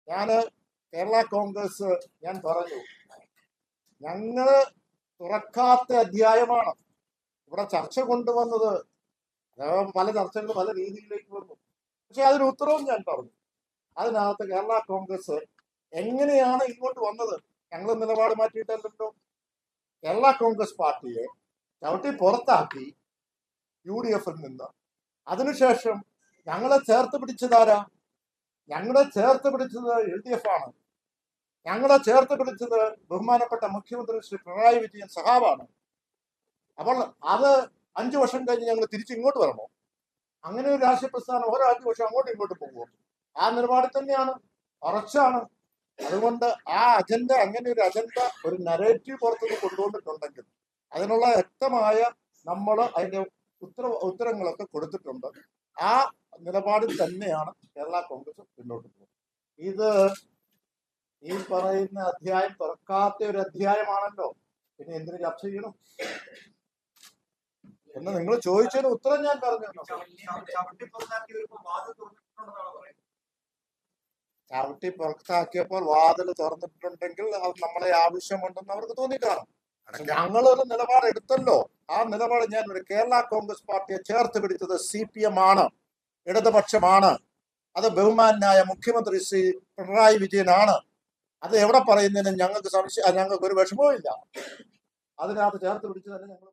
ഞാന് കേരള കോൺഗ്രസ് ഞാൻ പറഞ്ഞു, ഞങ്ങള് തുറക്കാത്ത അധ്യായമാണ് ഇവിടെ ചർച്ച കൊണ്ടുവന്നത്. പല ചർച്ചകൾ പല രീതിയിലേക്ക് വന്നു. പക്ഷെ അതിന് ഉത്തരവും ഞാൻ പറഞ്ഞു. അതിനകത്ത് കേരള കോൺഗ്രസ് എങ്ങനെയാണ് ഇങ്ങോട്ട് വന്നത്? ഞങ്ങൾ നിലപാട് മാറ്റിയിട്ടല്ലോ. കേരള കോൺഗ്രസ് പാർട്ടിയെ ചവിട്ടി പുറത്താക്കി UDF-ൽ നിന്ന്. അതിനുശേഷം ഞങ്ങളെ ചേർത്ത് പിടിച്ചതാരാ? ഞങ്ങളെ ചേർത്ത് പിടിച്ചത് LDF ആണ്. ഞങ്ങളെ ചേർത്ത് പിടിച്ചത് ബഹുമാനപ്പെട്ട മുഖ്യമന്ത്രി ശ്രീ പിണറായി വിജയൻ സഹാവാണ്. അപ്പോൾ അത് 5 വർഷം കഴിഞ്ഞ് ഞങ്ങൾ തിരിച്ചിങ്ങോട്ട് വരണോ? അങ്ങനെ ഒരു രാഷ്ട്രീയ പ്രസ്ഥാനം ഓരോ 5 വർഷം അങ്ങോട്ടും ഇങ്ങോട്ടും പോകുമോ? ആ നിലപാടിൽ തന്നെയാണ്, ഉറച്ചാണ്. അതുകൊണ്ട് ആ അജണ്ട, അങ്ങനെ ഒരു അജണ്ട, ഒരു നരേറ്റീവ് പുറത്തുനിന്ന് കൊണ്ടുവന്നിട്ടുണ്ടെങ്കിൽ അതിനുള്ള വ്യക്തമായ നമ്മൾ അതിന്റെ ഉത്തരങ്ങളൊക്കെ കൊടുത്തിട്ടുണ്ട്. ആ നിലപാടിൽ തന്നെയാണ് കേരള കോൺഗ്രസ് മുന്നോട്ട് പോകുന്നത്. ഇത് ഈ പറയുന്ന അധ്യായം തുറക്കാത്ത ഒരു അധ്യായമാണല്ലോ. പിന്നെ എന്തിനു ചർച്ച ചെയ്യണം എന്ന് നിങ്ങൾ ചോദിച്ചതിന് ഉത്തരം ഞാൻ പറഞ്ഞു. ചവിട്ടി പുറത്താക്കിയപ്പോൾ വാതിൽ തുറന്നിട്ടുണ്ടെങ്കിൽ അത് നമ്മളെ ആവശ്യമുണ്ടെന്ന് അവർക്ക് തോന്നിക്കാണും. ഞങ്ങളൊരു നിലപാട് എടുത്തല്ലോ. ആ നിലപാട് ഞാൻ കേരള കോൺഗ്രസ് പാർട്ടിയെ ചേർത്ത് പിടിച്ചത് CPM ആണ്, ഇടതുപക്ഷമാണ്. അത് ബഹുമാനായ മുഖ്യമന്ത്രി ശ്രീ പിണറായി വിജയനാണ്. അത് എവിടെ പറയുന്നതിനും ഞങ്ങൾക്ക് ഒരു വിഷമവും ഇല്ല. അതിനകത്ത് ചേർത്ത് പിടിച്ച് തന്നെ ഞങ്ങൾ